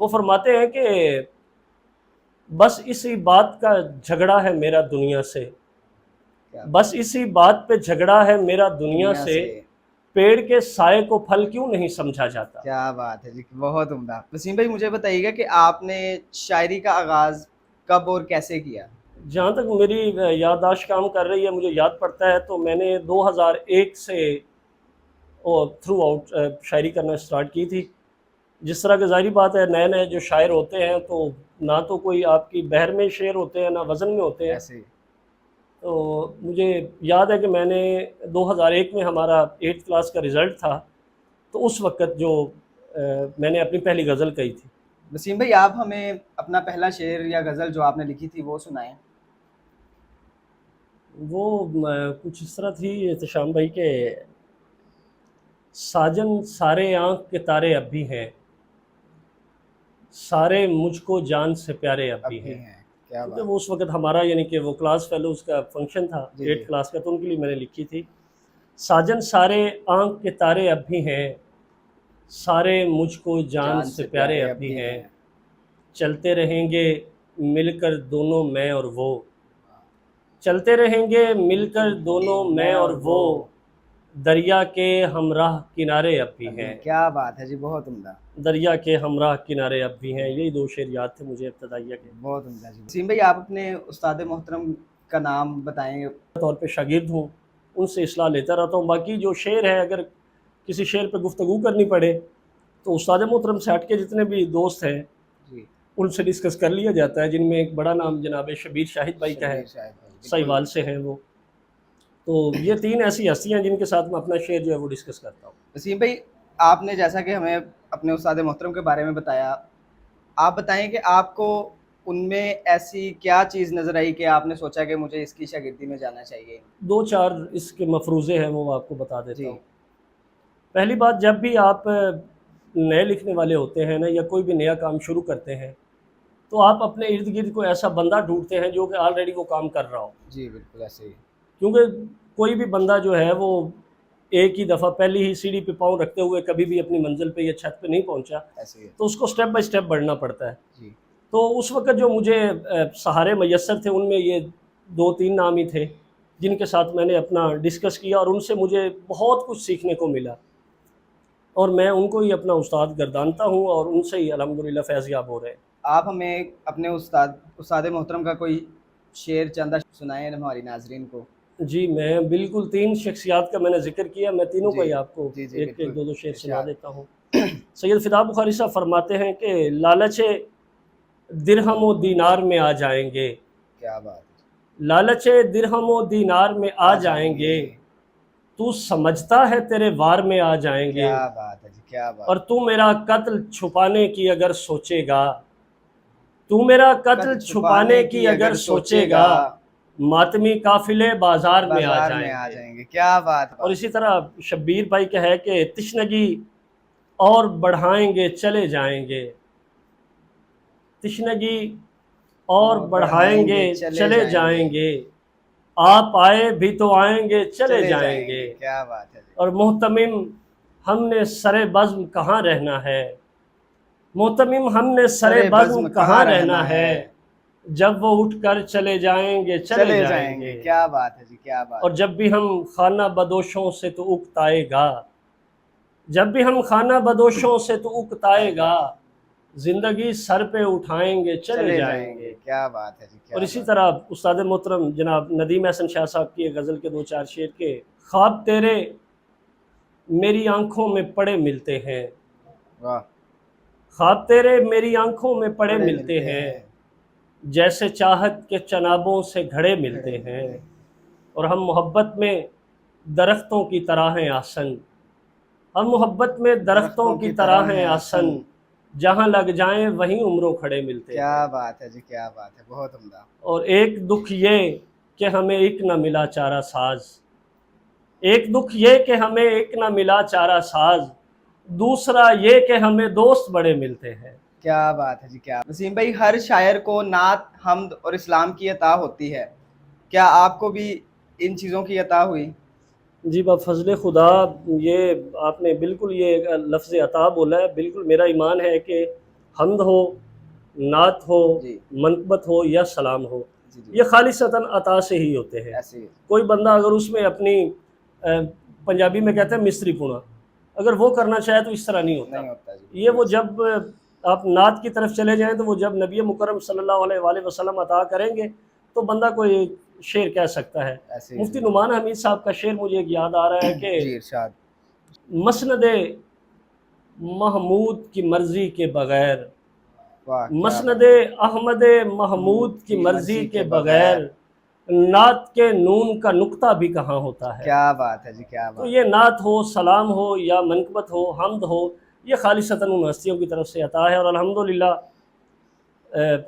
وہ فرماتے ہیں کہ بس اسی بات کا جھگڑا ہے میرا دنیا سے، کیا بس اسی بات پہ جھگڑا ہے میرا دنیا دنیا سے، سے، پیڑ کے سائے کو پھل کیوں نہیں سمجھا جاتا۔ کیا بات ہے جی، بہت عمدہ۔ وسیم بھائی مجھے بتائیے گا کہ آپ نے شاعری کا آغاز کب اور کیسے کیا؟ جہاں تک میری یادداشت کام کر رہی ہے، مجھے یاد پڑتا ہے تو میں نے 2001 سے تھرو آؤٹ شاعری کرنا سٹارٹ کی تھی۔ جس طرح کہ ظاہری بات ہے نئے نئے جو شاعر ہوتے ہیں تو نہ تو کوئی آپ کی بحر میں شعر ہوتے ہیں، نہ وزن میں ہوتے ہیں۔ ایسے ہی تو مجھے یاد ہے کہ میں نے 2001 میں ہمارا 8th کلاس کا رزلٹ تھا، تو اس وقت جو میں نے اپنی پہلی غزل کہی تھی۔ وسیم بھائی آپ ہمیں اپنا پہلا شعر یا غزل جو آپ نے لکھی تھی وہ سنائیں۔ وہ کچھ اس طرح تھی احتشام بھائی کہ ساجن سارے آنکھ کے تارے اب بھی ہیں، سارے مجھ کو جان سے پیارے اب اب بھی بھی ہیں۔ ہیں، کیا کیونکہ بات وہ اس وقت ہمارا یعنی کہ وہ کلاس فیلوز کا فنکشن تھا جی 8th جی کلاس کا، تو ان کے لیے میں نے لکھی تھی۔ ساجن سارے آنکھ کے تارے اب بھی ہیں، سارے مجھ کو جان سے پیارے اب بھی ہیں، چلتے رہیں گے مل کر دونوں میں اور وہ، چلتے رہیں گے مل کر دونوں میں اور وہ، دریا کے ہمراہ کنارے اب بھی ہیں، کیا بات ہے جی، بہت عمدہ، دریا کے ہمراہ کنارے اب بھی ہیں۔ یہی 2 شعر یاد تھے مجھے ابتدائیہ کے بہت عمدہ جی۔ وسیم بھائی آپ اپنے استاد محترم کا نام بتائیں گے؟ طور پہ شاگرد ہوں، ان سے اصلاح لیتا رہتا ہوں۔ باقی جو شعر ہے اگر کسی شعر پہ گفتگو کرنی پڑے تو استاد محترم سے ہٹ کے جتنے بھی دوست ہیں جی، ان سے ڈسکس کر لیا جاتا ہے، جن میں ایک بڑا نام جناب شبیر شاہد بھائی کا ہے، شبیر شاہد بھائی، سہیوال سے ہیں وہ۔ تو یہ 3 ایسی ہستیاں جن کے ساتھ میں اپنا شعر جو ہے وہ ڈسکس کرتا ہوں۔ وسیم بھائی آپ نے جیسا کہ ہمیں اپنے استاد محترم کے بارے میں بتایا، آپ بتائیں کہ آپ کو ان میں ایسی کیا چیز نظر آئی کہ آپ نے سوچا کہ مجھے اس کی شاگردی میں جانا چاہیے؟ 2-4 اس کے مفروضے ہیں وہ آپ کو بتا دیتا جی ہوں۔ پہلی بات، جب بھی آپ نئے لکھنے والے ہوتے ہیں نا یا کوئی بھی نیا کام شروع کرتے ہیں تو آپ اپنے ارد گرد کو ایسا بندہ ڈھونڈتے ہیں جو کہ آلریڈی وہ کام کر رہا ہو، جی بالکل ایسے ہی، کیونکہ کوئی بھی بندہ جو ہے وہ ایک ہی دفعہ پہلی ہی سیڑھی پہ پاؤں رکھتے ہوئے کبھی بھی اپنی منزل پہ یا چھت پہ نہیں پہنچا، ایسے ہی تو اس کو سٹیپ بائی سٹیپ بڑھنا پڑتا ہے۔ جی، تو اس وقت جو مجھے سہارے میسر تھے ان میں یہ 2-3 نام ہی تھے جن کے ساتھ میں نے اپنا ڈسکس کیا، اور ان سے مجھے بہت کچھ سیکھنے کو ملا، اور میں ان کو ہی اپنا استاد گردانتا ہوں اور ان سے ہی الحمدللہ فیض یاب ہو رہے ہیں۔ آپ ہمیں اپنے استاد محترم کا کوئی شعر چندہ سنائیں ہماری ناظرین کو۔ جی میں بالکل 3 شخصیات کا میں نے ذکر کیا، میں تینوں کا جی ہی آپ کو جی جی ایک بالکل، 2 شعر سنا ارشاد۔ دیتا ہوں۔ سید فدا بخاری صاحب فرماتے ہیں کہ لالچ درہم و دینار میں آ جائیں گے، کیا بات ہے، لالچ درہم و دینار میں آ جائیں گے، تو سمجھتا ہے تیرے وار میں آ جائیں گے، کیا بات ہے جی، کیا بات، اور تو میرا قتل چھپانے کی اگر سوچے گا، تو میرا قتل چھپانے کی اگر سوچے گا، ماتمی قافلے بازار میں آ بازار میں جائیں آ گے۔ جائیں گے، کیا بات، اور اسی طرح شبیر بھائی کا ہے کہ تشنگی اور بڑھائیں گے چلے جائیں گے، تشنگی اور بڑھائیں گے چلے جائیں گے، آپ آئے بھی تو آئیں گے چلے جائیں گے، کیا بات ہے جی، اور محتمم ہم نے سر بزم کہاں رہنا ہے، محتمم ہم نے سر بزم کہاں رہنا ہے، جب وہ اٹھ کر چلے جائیں گے چلے جائیں گے، کیا بات ہے جی، کیا بات، اور جب بھی ہم خانہ بدوشوں سے تو اکتائے گا، جب بھی ہم خانہ بدوشوں سے تو اکتائے گا، زندگی سر پہ اٹھائیں گے چلے جائیں گے۔ کیا بات ہے جی، کیا اور اسی بات، طرح استاد محترم جناب ندیم احسن شاہ صاحب کی ایک غزل کے 2-4 شعر کے، خواب تیرے میری آنکھوں میں پڑے ملتے ہیں، واہ، خواب تیرے میری آنکھوں میں پڑے ملتے ہیں، جیسے چاہت کے چنابوں سے گھڑے ملتے ہیں، اور ہم محبت میں درختوں کی طرح ہیں آسن، ہم محبت میں درختوں کی طرح ہیں آسن، جہاں لگ جائیں وہیں عمروں کھڑے ملتے ہیں۔ کیا بات ہے جی، کیا بات ہے، بہت عمدہ، اور ایک دکھ یہ کہ ہمیں ایک نہ ملا چارہ ساز، ایک دکھ یہ کہ ہمیں ایک نہ ملا چارہ ساز، دوسرا یہ کہ ہمیں دوست بڑے ملتے ہیں۔ کیا بات ہے جی، کیا، وسیم بھائی ہر شاعر کو نعت، حمد اور اسلام کی عطا ہوتی ہے، کیا آپ کو بھی ان چیزوں کی عطا ہوئی؟ جی بفضل خدا، یہ آپ نے بالکل یہ لفظ عطا بولا ہے، بالکل میرا ایمان ہے کہ حمد ہو، نعت ہو، جی منقبت ہو یا سلام ہو، جی یہ خالصتاً عطا سے ہی ہوتے ہیں۔ ایسے ہی کوئی بندہ اگر اس میں اپنی پنجابی میں کہتے ہیں مستری پونا، اگر وہ کرنا چاہے تو اس طرح نہیں ہوتا۔ نہیں ہوتا جی، یہ وہ جب آپ نعت کی طرف چلے جائیں تو وہ جب نبی مکرم صلی اللہ علیہ وآلہ وسلم عطا کریں گے تو بندہ کوئی شعر کہہ سکتا ہے۔ ایسے ہی مفتی نعمان حمید صاحب کا شعر مجھے ایک یاد آ رہا ہے کہ جی ارشاد۔ مسند محمود کی مرضی کے بغیر، واہ کیا مسند بات احمد محمود کی مرضی کے بغیر نعت کے نون کا نقطہ بھی کہاں ہوتا ہے۔ کیا بات ہے جی، کیا تو بات۔ یہ نعت ہو، سلام ہو یا منقبت ہو، حمد ہو، یہ خالصتاً ان ہستیوں کی طرف سے عطا ہے۔ اور الحمدللہ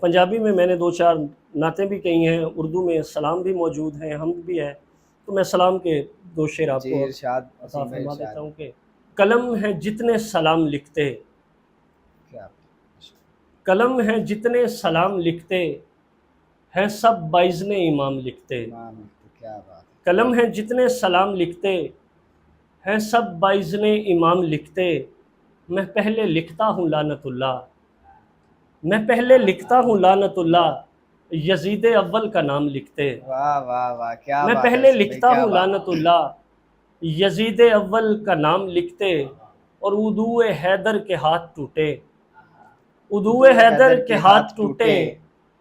پنجابی میں نے 2-4 نعتیں بھی کہی ہیں، اردو میں سلام بھی موجود ہیں، حمد بھی ہے، تو میں سلام کے 2 شعر آپ جی کو ارشاد عطا وسیم بھائی فرما ارشاد۔ دیتا ہوں کہ قلم ہے جتنے سلام لکھتے، کیا قلم ہے جتنے سلام لکھتے ہیں سب باذن امام لکھتے، امام، کیا بات ہے۔ قلم ہے جتنے سلام لکھتے ہیں سب باذن امام لکھتے، میں پہلے لکھتا ہوں لعنت اللہ، میں پہلے لکھتا ہوں لعنت اللہ، یزید اول کا نام لکھتے، واہ واہ واہ کیا میں بات ہے پہلے وسیم بھائی، لکھتا کیا ہوں بات۔ لعنت اللہ، یزید اول کا نام لکھتے، اور عدو حیدر کے ہاتھ ٹوٹے، عدو حیدر کے ہاتھ ٹوٹے،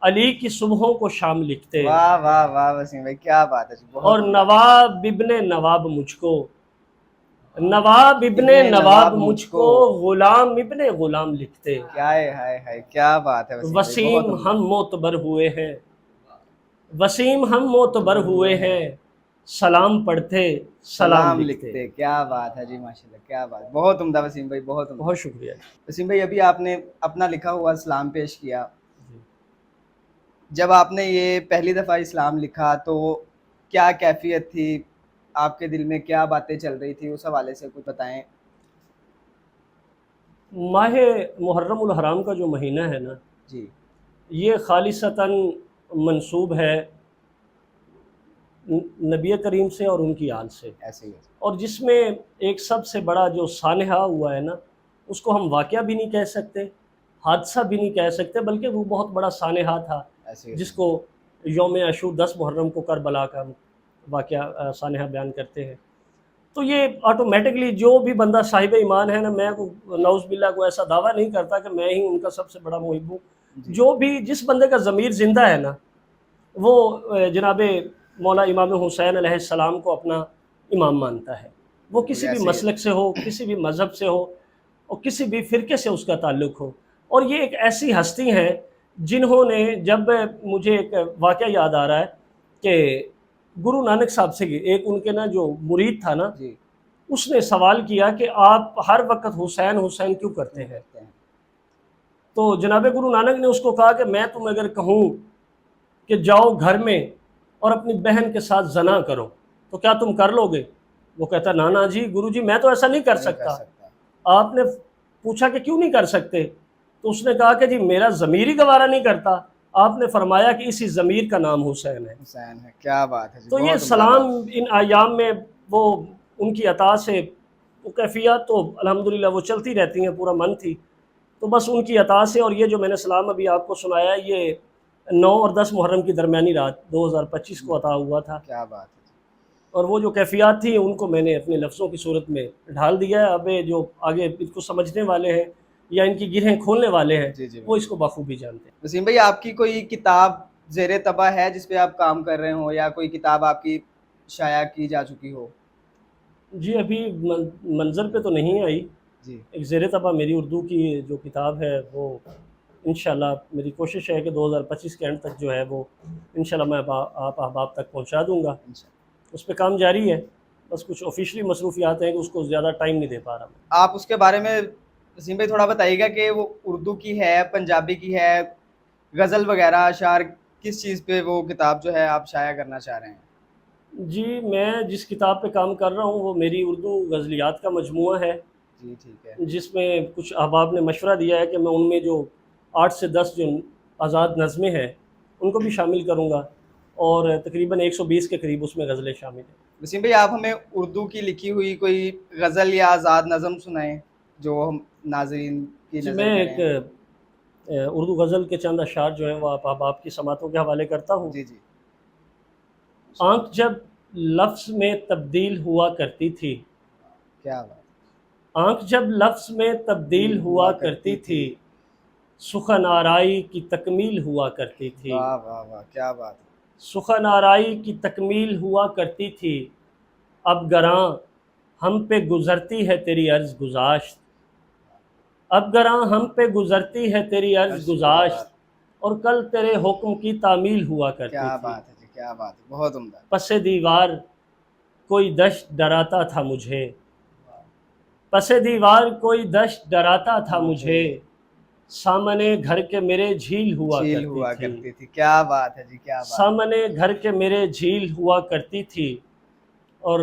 علی کی صبحوں کو شام لکھتے، واہ واہ واہ وسیم بھائی کیا بات ہے جی، اور بہت عمدہ۔ نواب ابن نواب مجھ کو، نواب ابن نواب مجھ کو، غلام ابن غلام لکھتے، کیا ہے، ہائے ہائے کیا بات ہے وسیم بھائی، بہت وسیم عمدہ۔ ہم معتبر ہوئے ہیں، وسیم ہم معتبر ہوئے ہیں، سلام پڑھتے سلام سلام لکھتے۔ لکھتے، کیا بات ہے جی، ماشاءاللہ کیا بات، بہت عمدہ وسیم بھائی، بہت عمدہ۔ بہت شکریہ۔ وسیم بھائی ابھی آپ نے اپنا لکھا ہوا اسلام پیش کیا، جی۔ جب آپ نے یہ پہلی دفعہ اسلام لکھا تو کیا کیفیت تھی، آپ کے دل میں کیا باتیں چل رہی تھی، اس حوالے سے کچھ بتائیں۔ ماہ محرم الحرام کا جو مہینہ ہے نا، جی یہ خالصتاً منسوب ہے نبی کریم سے اور ان کی آل سے، ایسے ہی ہے۔ اور جس میں ایک سب سے بڑا جو سانحہ ہوا ہے نا، اس کو ہم واقعہ بھی نہیں کہہ سکتے، حادثہ بھی نہیں کہہ سکتے، بلکہ وہ بہت بڑا سانحہ تھا ایسے ہی جس کو یوم عاشور 10 محرم کو کربلا کا واقعہ سانحہ بیان کرتے ہیں۔ تو یہ آٹومیٹکلی جو بھی بندہ صاحب ایمان ہے نا، میں نعوذ باللہ کو ایسا دعویٰ نہیں کرتا کہ میں ہی ان کا سب سے بڑا محب ہوں، جی جو بھی جس بندے کا ضمیر زندہ ہے نا، وہ جناب مولا امام حسین علیہ السلام کو اپنا امام مانتا ہے، وہ کسی بھی ایسے ہی ہے۔ مسلک سے ہو، کسی بھی مذہب سے ہو، اور کسی بھی فرقے سے اس کا تعلق ہو۔ اور یہ ایک ایسی ہستی ہیں جنہوں نے، جب مجھے ایک واقعہ یاد آ رہا ہے کہ گرو نانک صاحب سے ایک ان کے نا جو مرید تھا نا، جی اس نے سوال کیا کہ آپ ہر وقت حسین حسین کیوں کرتے ہیں؟ کرتے ہیں۔ تو جناب گرو نانک نے اس کو کہا کہ میں تم اگر کہوں کہ جاؤ گھر میں اور اپنی بہن کے ساتھ زنا کرو تو کیا تم کر لو گے؟ وہ کہتا نانا جی گرو جی میں تو ایسا نہیں کر نہیں کر سکتا۔ سکتا۔ آپ نے پوچھا کہ کیوں نہیں کر سکتے؟ تو اس نے کہا کہ جی میرا ضمیر ہی گوارا نہیں کرتا۔ آپ نے فرمایا کہ اسی ضمیر کا نام حسین ہے۔ حسین ہے، کیا بات ہے جی، تو یہ بہت عمدہ سلام بات۔ ان ایام میں وہ ان کی عطا سے وہ کیفیات تو الحمدللہ وہ چلتی رہتی ہیں، پورا من تھی، تو بس ان کی عطا سے۔ اور یہ جو میں نے سلام ابھی آپ کو سنایا ہے، یہ 9 اور 10 محرم کی درمیانی رات 2025 کو عطا ہوا تھا، کیا بات ہے جی۔ اور وہ جو کیفیات تھیں ان کو میں نے اپنے لفظوں کی صورت میں ڈھال دیا ہے۔ اب یہ جو آگے ان کو سمجھنے والے ہیں یا ان کی گرہیں کھولنے والے ہیں، جی جی وہ اس کو بخوبی جانتے ہیں۔ وسیم بھائی آپ کی کوئی کتاب زیر طبع ہے جس پہ آپ کام کر رہے ہوں، یا کوئی کتاب آپ کی شائع کی جا چکی ہو؟ جی ابھی منظر پہ تو نہیں آئی، جی ایک زیر طبع میری اردو کی جو کتاب ہے وہ انشاءاللہ میری کوشش ہے کہ 2025 کے اینڈ تک جو ہے وہ انشاءاللہ میں آپ احباب تک پہنچا دوں گا۔ انشاءاللہ۔ اس پہ کام جاری ہے، بس کچھ آفیشلی مصروفیات ہیں کہ اس کو زیادہ ٹائم نہیں دے پا رہا میں۔ آپ اس کے بارے میں وسیم بھائی تھوڑا بتائیے گا کہ وہ اردو کی ہے، پنجابی کی ہے، غزل وغیرہ اشعار، کس چیز پہ وہ کتاب جو ہے آپ شائع کرنا چاہ رہے ہیں؟ جی میں جس کتاب پہ کام کر رہا ہوں وہ میری اردو غزلیات کا مجموعہ ہے، جی ٹھیک ہے۔ جس میں کچھ احباب نے مشورہ دیا ہے کہ میں ان میں جو 8 سے 10 جو آزاد نظمیں ہیں ان کو بھی شامل کروں گا، اور تقریباً 120 کے قریب اس میں غزلیں شامل ہیں۔ وسیم بھائی آپ ہمیں اردو کی لکھی ہوئی کوئی غزل یا آزاد نظم سنائیں جو ہم ناظرین کی جی نظر میں میں ایک رہیں۔ اردو غزل کے چند اشعار جو ہیں وہ آپ کی سماعتوں کے حوالے کرتا ہوں۔ جی جی، آنکھ جب لفظ میں تبدیل ہوا کرتی تھی، کیا بات، آنکھ جب لفظ میں تبدیل ہوا کرتی تھی، سخن آرائی کی تکمیل ہوا کرتی تھی، واہ واہ واہ، کیا بات ہے، سخن آرائی کی تکمیل ہوا کرتی تھی، اب گراں ہم پہ گزرتی ہے تیری عرض گزاشت، اب گراں ہم پہ گزرتی ہے تیری عرض گزاشت، اور کل تیرے حکم کی تعمیل ہوا کرتی کیا تھی، بات ہے جی، کیا بات ہے، بہت عمدہ، پس دیوار کوئی دشت ڈراتا تھا مجھے، پس دیوار کوئی دشت ڈراتا تھا مجھے، سامنے گھر کے میرے جھیل ہوا جھیل کرتی ہوا تھی، کرتی تھی، کیا بات ہے جی، کیا بات، سامنے گھر کے میرے جھیل ہوا کرتی تھی، اور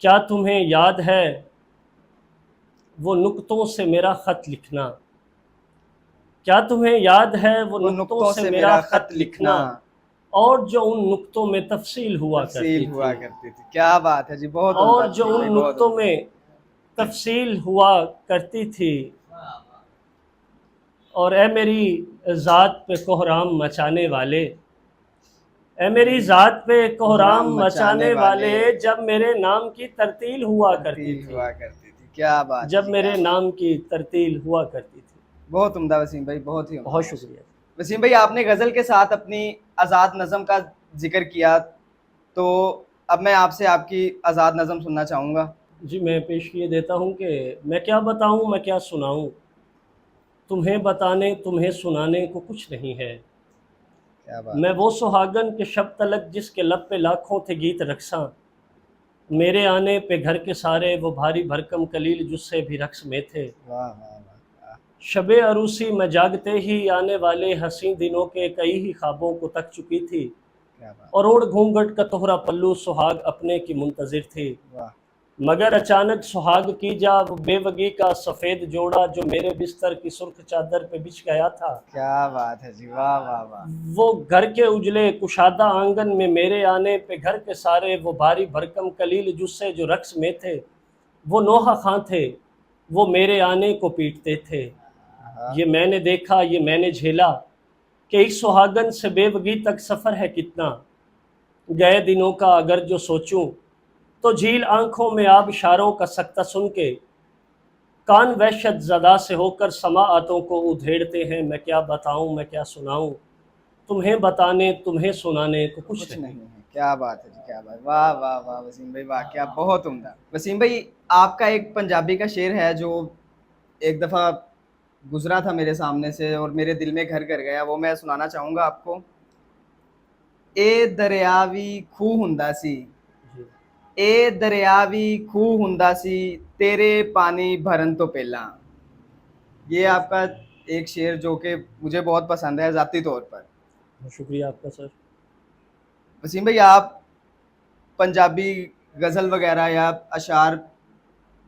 کیا تمہیں یاد ہے وہ نقطوں سے میرا خط لکھنا، کیا تمہیں یاد ہے وہ وہ نقطوں نقطوں سے سے میرا میرا خط لکھنا، اور جو ان نقطوں میں تفصیل ہوا تفصیل کرتی ہوا تھی، کرتی تھی، کیا بات ہے جی، بہت عمدہ اور جو وسیم بھائی، ان بہت نقطوں عمدہ، میں تفصیل ہوا کرتی تھی، اور اے میری ذات پہ کوہرام مچانے والے، اے میری ذات پہ کوہرام مچانے والے، جب میرے نام کی ترتیل ہوا کرتی ترتیل تھی، ہوا کرتی تھی، کیا بات ہے جب جی، میرے کیا بات، نام کی ترتیل ہوا کرتی تھی۔ بہت عمدہ وسیم بھائی، بہت ہی عمدہ، بہت ماشاء شکریہ۔ اللہ۔ وسیم بھائی، آپ نے غزل کے ساتھ اپنی آزاد نظم کا ذکر کیا، تو اب میں آپ سے آپ کی آزاد نظم سننا چاہوں گا۔ جی میں پیش کیے دیتا ہوں کہ میں کیا بتاؤں میں کیا سناؤں، تمہیں بتانے تمہیں سنانے کو کچھ نہیں ہے، کیا بات میں ہے، وہ سہاگن کے شب تلک جس کے لب پہ لاکھوں تھے گیت رقصاں، میرے آنے پہ گھر کے سارے وہ بھاری بھرکم کلیل جس سے بھی رقص میں تھے، واہ واہ واہ، شب عروسی میں جاگتے ہی آنے والے حسین دنوں کے کئی ہی خوابوں کو تک چکی تھی، کیا بات، اور اوڑھ گھونگھٹ کا توہرا پلو سہاگ اپنے کی منتظر تھی، واہ، مگر اچانک سہاگ کی جا وہ بے وگی کا سفید جوڑا جو میرے بستر کی سرخ چادر پہ بچھ گیا تھا، کیا بات ہے جی، واہ واہ واہ، وہ گھر کے اجلے کشادہ آنگن میں میرے آنے پہ گھر کے سارے وہ بھاری بھرکم کلیل جس سے جو رقص میں تھے، وہ نوحہ خاں تھے، وہ میرے آنے کو پیٹتے تھے، ہاں، یہ میں نے دیکھا یہ میں نے جھیلا کہ ایک سہاگن سے بے وگی تک سفر ہے کتنا، گئے دنوں کا اگر جو سوچوں تو جھیل آنکھوں میں آب اشاروں کا سکتہ سن کے، کان وحشت زدہ سے ہو کر سماعتوں کو ادھیڑتے ہیں، میں کیا بتاؤں میں کیا سناؤں، تمہیں بتانے تمہیں سنانے کو کچھ کچھ نہیں۔ نہیں ہے، کیا بات ہے جی، کیا بات، واہ واہ واہ وسیم بھائی، واہ، کیا بہت عمدہ۔ وسیم بھائی، آپ کا ایک پنجابی کا شعر ہے جو ایک دفعہ گزرا تھا میرے سامنے سے اور میرے دل میں گھر کر گیا، وہ میں سنانا چاہوں گا آپ کو۔ اے دریاوی خوہ ہندا سی، جی اے دریاوی خوہ ہندا سی، تیرے پانی بھرن تو پہلاں۔ یہ آپ کا ایک شعر جو کہ مجھے بہت پسند ہے ذاتی طور پر۔ بہت شکریہ آپ کا سر۔ وسیم بھائی، آپ پنجابی غزل وغیرہ یا اشعار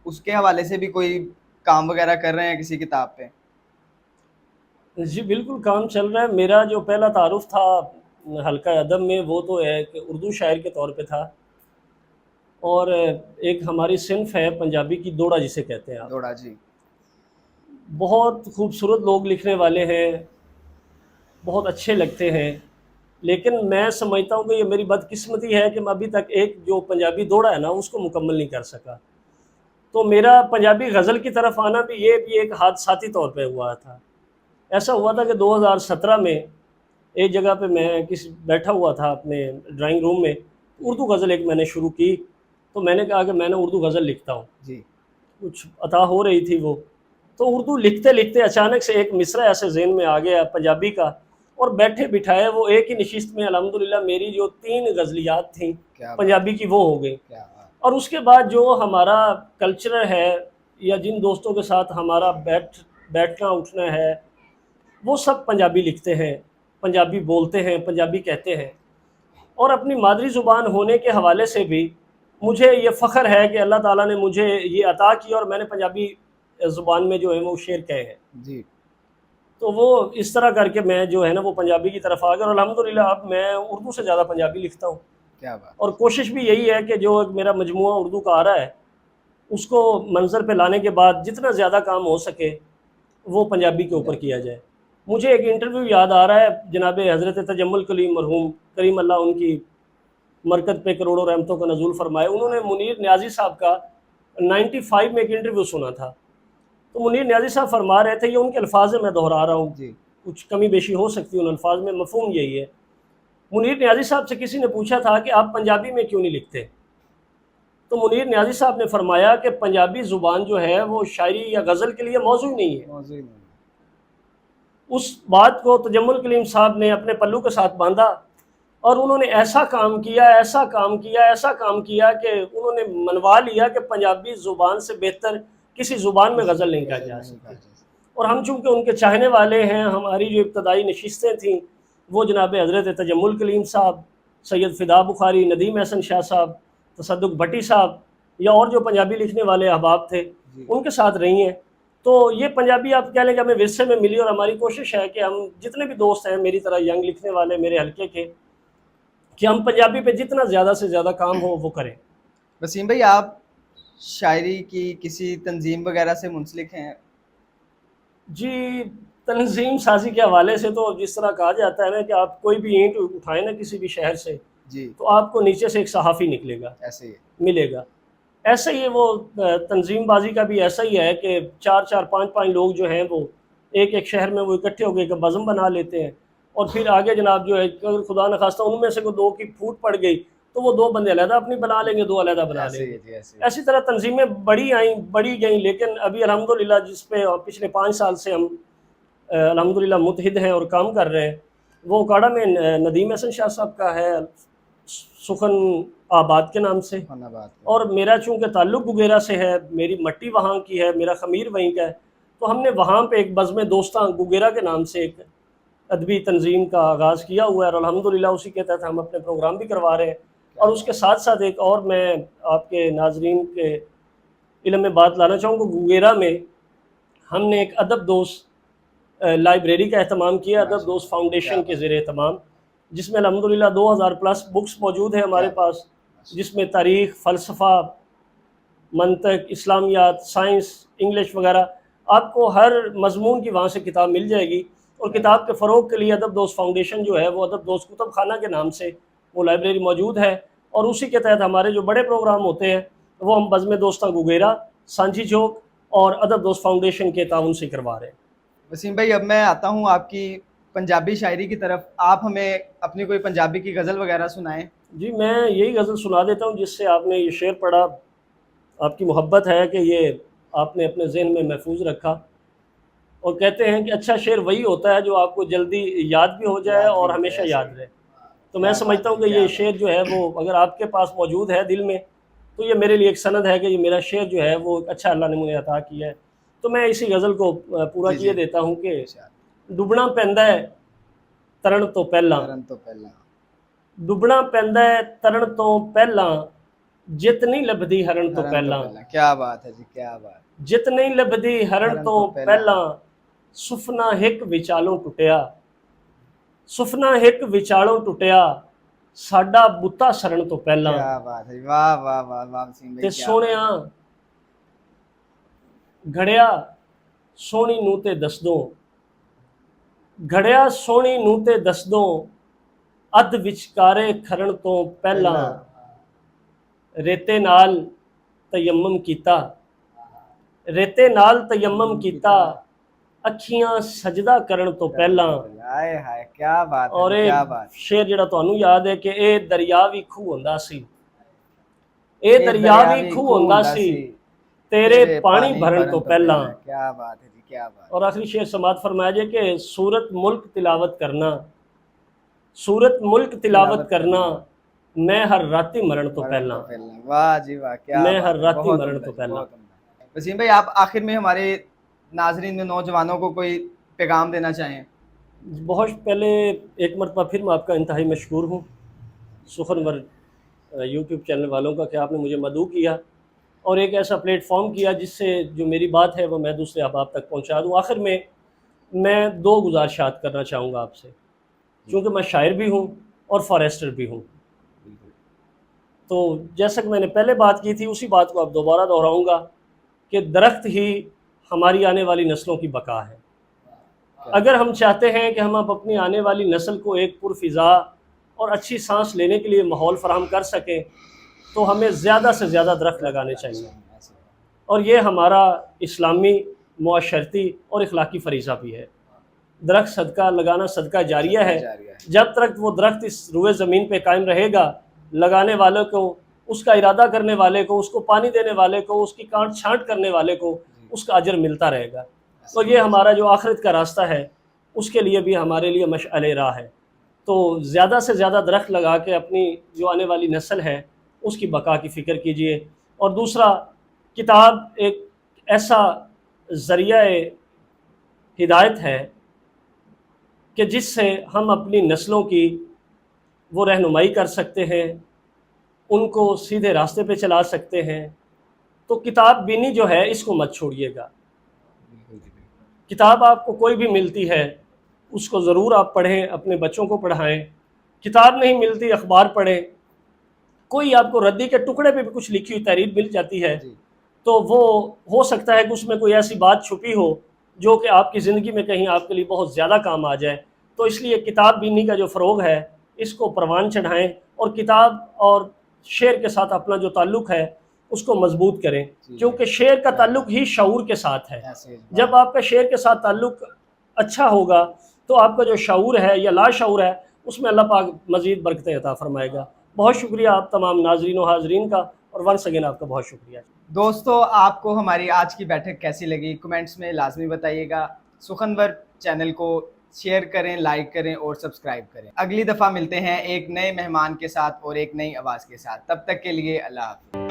اس کے حوالے سے بھی کوئی کام وغیرہ کر رہے ہیں کسی کتاب پہ؟ جی بالکل کام چل رہا ہے، میرا جو پہلا تعارف تھا حلقہ ادب میں وہ تو ہے کہ اردو شاعر کے طور پہ تھا، اور ایک ہماری صنف ہے پنجابی کی دوڑا جسے کہتے ہیں آپ، دوڑا جی، بہت خوبصورت لوگ لکھنے والے ہیں، بہت اچھے لگتے ہیں، لیکن میں سمجھتا ہوں کہ یہ میری بدقسمتی ہے کہ میں ابھی تک ایک جو پنجابی دوڑا ہے نا اس کو مکمل نہیں کر سکا، تو میرا پنجابی غزل کی طرف آنا بھی یہ بھی ایک حادثاتی طور پہ ہوا تھا۔ ایسا ہوا تھا کہ 2017 میں ایک جگہ پہ میں بیٹھا ہوا تھا اپنے ڈرائنگ روم میں، اردو غزل ایک میں نے شروع کی، تو میں نے کہا کہ میں نے اردو غزل لکھتا ہوں، جی، کچھ عطا ہو رہی تھی وہ، تو اردو لکھتے لکھتے اچانک سے ایک مصرع ایسے ذہن میں آ گیا پنجابی کا، اور بیٹھے بٹھائے وہ ایک ہی نشست میں الحمدللہ میری جو 3 غزلیات تھیں کیا بات، پنجابی کی وہ ہو گئی، کیا بات، اور اس کے بعد جو ہمارا کلچر ہے یا جن دوستوں کے ساتھ ہمارا بیٹھنا اٹھنا ہے وہ سب پنجابی لکھتے ہیں، پنجابی بولتے ہیں، پنجابی کہتے ہیں، اور اپنی مادری زبان ہونے کے حوالے سے بھی مجھے یہ فخر ہے کہ اللہ تعالیٰ نے مجھے یہ عطا کی اور میں نے پنجابی زبان میں جو ہے وہ شعر کہے ہیں، جی، تو وہ اس طرح کر کے میں جو ہے نا وہ پنجابی کی طرف آ گیا، اور الحمدللہ اب میں اردو سے زیادہ پنجابی لکھتا ہوں، کیا بات، اور کوشش بھی یہی ہے کہ جو میرا مجموعہ اردو کا آ رہا ہے اس کو منظر پہ لانے کے بعد جتنا زیادہ کام ہو سکے وہ پنجابی کے اوپر کیا جائے۔ مجھے ایک انٹرویو یاد آ رہا ہے جناب حضرت تجمل کلیم مرحوم کریم اللہ ان کی مرکز پہ کروڑوں رحمتوں کا نزول فرمائے، انہوں نے منیر نیازی صاحب کا 95 میں ایک انٹرویو سنا تھا، تو منیر نیازی صاحب فرما رہے تھے، یہ ان کے الفاظ میں دہرا رہا ہوں، جی کچھ کمی بیشی ہو سکتی ہے ان الفاظ میں، مفہوم یہی ہے۔ منیر نیازی صاحب سے کسی نے پوچھا تھا کہ آپ پنجابی میں کیوں نہیں لکھتے؟ تو منیر نیازی صاحب نے فرمایا کہ پنجابی زبان جو ہے وہ شاعری یا غزل کے لیے موضوع نہیں ہے۔ موضوع نہیں ہے۔ اس بات کو تجمل کلیم صاحب نے اپنے پلو کے ساتھ باندھا، اور انہوں نے ایسا کام کیا ایسا کام کیا ایسا کام کیا کہ انہوں نے منوا لیا کہ پنجابی زبان سے بہتر کسی زبان میں غزل نہیں کہا جا سکتی۔ اور ہم چونکہ ان کے چاہنے والے ہیں، ہماری جو ابتدائی نشستیں تھیں وہ جناب حضرت تجمل کلیم صاحب، سید فدا بخاری، ندیم احسن شاہ صاحب، تصدق بھٹی صاحب، یا اور جو پنجابی لکھنے والے احباب تھے ان کے ساتھ رہی ہیں۔ تو یہ پنجابی آپ کہہ لیں کہ ہمیں ورثے میں ملی، اور ہماری کوشش ہے کہ ہم جتنے بھی دوست ہیں میری طرح ینگ لکھنے والے میرے حلقے کے، کہ ہم پنجابی پہ جتنا زیادہ سے زیادہ کام ہو وہ کریں۔ وسیم بھائی، آپ شاعری کی کسی تنظیم وغیرہ سے منسلک ہیں؟ جی، تنظیم سازی کے حوالے سے تو جس طرح کہا جاتا ہے نا کہ آپ کوئی بھی اینٹ اٹھائیں نا کسی بھی شہر سے، جی تو آپ کو نیچے سے ایک صحافی نکلے گا، ایسے ہی ملے گا۔ ایسا ہی ہے وہ تنظیم بازی کا بھی ایسا ہی ہے کہ 4 5 لوگ جو ہیں وہ ایک ایک شہر میں وہ اکٹھے ہو کے ایک بزم بنا لیتے ہیں، اور پھر آگے جناب جو ہے اگر خدا نخواستہ ان میں سے کوئی 2 کی پھوٹ پڑ گئی تو وہ 2 بندے علیحدہ اپنی بنا لیں گے، 2 علیحدہ بنا ایسے لیں ہی گے۔ جی ایسے ہی۔ اسی طرح تنظیمیں بڑی آئیں بڑی گئیں، لیکن ابھی الحمدللہ جس پہ پچھلے 5 سال سے ہم الحمدللہ متحد ہیں اور کام کر رہے ہیں، وہ اکاڑا میں ندیم احسن شاہ صاحب کا ہے، سخن آباد کے نام سے، خانہ آباد اور میرا چونکہ تعلق گگیرا سے ہے، میری مٹی وہاں کی ہے، میرا خمیر وہیں کا ہے، تو ہم نے وہاں پہ ایک بزم دوستاں گگیرا کے نام سے ایک ادبی تنظیم کا آغاز کیا ہوا ہے، اور الحمدللہ اسی کے تحت ہم اپنے پروگرام بھی کروا رہے ہیں۔ اور اس کے ساتھ ساتھ ایک اور میں آپ کے ناظرین کے علم میں بات لانا چاہوں گا، گگیرا میں ہم نے ایک ادب دوست لائبریری کا اہتمام کیا، ادب دوست فاؤنڈیشن کے زیر اہتمام، جس میں الحمدللہ 2000+ بکس موجود ہیں ہمارے پاس، جس میں تاریخ، فلسفہ، منطق، اسلامیات، سائنس، انگلش وغیرہ، آپ کو ہر مضمون کی وہاں سے کتاب مل جائے گی۔ اور کتاب کے فروغ کے لیے ادب دوست فاؤنڈیشن جو ہے وہ ادب دوست کتب خانہ کے نام سے وہ لائبریری موجود ہے، اور اسی کے تحت ہمارے جو بڑے پروگرام ہوتے ہیں وہ ہم بزم دوستاں گگیرا، سانجھی چوک اور ادب دوست فاؤنڈیشن کے تعاون سے کروا رہے ہیں۔ وسیم بھائی، اب میں آتا ہوں آپ کی پنجابی شاعری کی طرف، آپ ہمیں اپنی کوئی پنجابی کی غزل وغیرہ سنائیں۔ جی، میں یہی غزل سنا دیتا ہوں جس سے آپ نے یہ شعر پڑھا، آپ کی محبت ہے کہ یہ آپ نے اپنے ذہن میں محفوظ رکھا، اور کہتے ہیں کہ اچھا شعر وہی ہوتا ہے جو آپ کو جلدی یاد بھی ہو جائے اور ہمیشہ یاد رہے۔ تو میں سمجھتا ہوں کہ یہ شعر جو ہے وہ اگر آپ کے پاس موجود ہے دل میں تو یہ میرے لیے ایک سند ہے کہ یہ میرا شعر جو ہے وہ اچھا اللہ نے مجھے عطا کیا ہے۔ تو میں اسی غزل کو پورا کیے دیتا ہوں کہ ڈبنا پیندا ہے ترن تو پہلاں، ڈبنا پیندا ہے ترن تو پہلاں، جت نہیں لبھدی ہرن تو پہلاں۔ کیا بات ہے جی، کیا بات۔ جت نہیں لبھدی ہرن تو پہلاں، سفنا ہک وچالوں ٹٹیا، سفنا ہک وچالوں ٹٹیا، ساڈا بُتا سرن تو پہلاں۔ کیا بات ہے، واہ واہ واہ واہ وسیم بھائی، تے سونیاں گھڑیا سونی نوں تے دسدوں، گھڑیا سونی نوں تے دسدوں، ادھ وچکارے کھرن تو پہلاں، ریتے نال تیمم کیتا، ریتے نال تیمم کیتا، اکھیاں سجدہ کرن تو پہلاں۔ ہائے ہائے، کیا بات اور ہے، ایک کیا بات۔ شعر جڑا تانوں یاد ہے کہ اے دریا وی کھو ہوندا سی، اے دریا وی کھو ہوندا سی، تیرے پانی بھرن تو پہلاں۔ کیا بات ہے جی، کیا بات۔ اور آخری شعر سماعت فرمایا جائے کہ سورت ملک تلاوت کرنا، سورت ملک تلاوت کرنا، میں ہر راتی مرن تو پہلاں۔ واہ جی واہ، کیا میں بات ہر ہے، راتی بہت مرن عمدہ تو جی، پہلاں۔ بہت عمدہ۔ وسیم بھائی، آپ آخر میں ہمارے ناظرین نوجوانوں کو کوئی پیغام دینا چاہیں؟ بہت پہلے ایک مرتبہ پھر میں آپ کا انتہائی مشکور ہوں، سخنور یوٹیوب چینل والوں کا، کہ آپ نے مجھے مدعو کیا اور ایک ایسا پلیٹ فارم کیا جس سے جو میری بات ہے وہ میں دوسرے احباب تک پہنچا دوں۔ آخر میں 2 گزارشات کرنا چاہوں گا آپ سے، چونکہ میں شاعر بھی ہوں اور فارسٹر بھی ہوں۔ تو جیسا کہ میں نے پہلے بات کی تھی اسی بات کو اب دوبارہ دہراؤں گا کہ درخت ہی ہماری آنے والی نسلوں کی بقا ہے۔ اگر ہم چاہتے ہیں کہ ہم اب اپنی آنے والی نسل کو ایک پرفضا اور اچھی سانس لینے کے لیے ماحول فراہم کر سکیں تو ہمیں زیادہ سے زیادہ درخت لگانے چاہیے، اور یہ ہمارا اسلامی، معاشرتی اور اخلاقی فریضہ بھی ہے۔ درخت صدقہ لگانا صدقہ جاریہ ہے، جب تک وہ درخت اس روئے زمین پہ قائم رہے گا، لگانے والوں کو، اس کا ارادہ کرنے والے کو، اس کو پانی دینے والے کو، اس کی کاٹ چھانٹ کرنے والے کو اس کا اجر ملتا رہے گا۔ تو یہ ہمارا جو آخرت کا راستہ ہے اس کے لیے بھی ہمارے لیے مشعل راہ ہے۔ تو زیادہ سے زیادہ درخت لگا کے اپنی جو آنے والی نسل ہے اس کی بقا کی فکر کیجئے۔ اور دوسرا، کتاب ایک ایسا ذریعہ ہدایت ہے کہ جس سے ہم اپنی نسلوں کی وہ رہنمائی کر سکتے ہیں، ان کو سیدھے راستے پہ چلا سکتے ہیں۔ تو کتاب بینی جو ہے اس کو مت چھوڑیے گا۔ کتاب آپ کو کوئی بھی ملتی ہے اس کو ضرور آپ پڑھیں، اپنے بچوں کو پڑھائیں۔ کتاب نہیں ملتی، اخبار پڑھیں۔ کوئی آپ کو ردی کے ٹکڑے پہ بھی کچھ لکھی ہوئی تحریر مل جاتی ہے تو وہ ہو سکتا ہے کہ اس میں کوئی ایسی بات چھپی ہو جو کہ آپ کی زندگی میں کہیں آپ کے لیے بہت زیادہ کام آ جائے۔ تو اس لیے کتاب بینی کا جو فروغ ہے اس کو پروان چڑھائیں، اور کتاب اور شعر کے ساتھ اپنا جو تعلق ہے اس کو مضبوط کریں، کیونکہ شعر کا تعلق ہی شعور کے ساتھ ہے۔ جب آپ کا شعر کے ساتھ تعلق اچھا ہوگا تو آپ کا جو شعور ہے یا لا شعور ہے اس میں اللہ پاک مزید برکتیں عطا فرمائے گا۔ بہت شکریہ آپ تمام ناظرین و حاضرین کا، اور ونس اگین آپ کا بہت شکریہ۔ دوستو، آپ کو ہماری آج کی بیٹھک کیسی لگی کمنٹس میں لازمی بتائیے گا۔ سخنور چینل کو شیئر کریں، لائک کریں اور سبسکرائب کریں۔ اگلی دفعہ ملتے ہیں ایک نئے مہمان کے ساتھ اور ایک نئی آواز کے ساتھ، تب تک کے لیے اللہ حافظ۔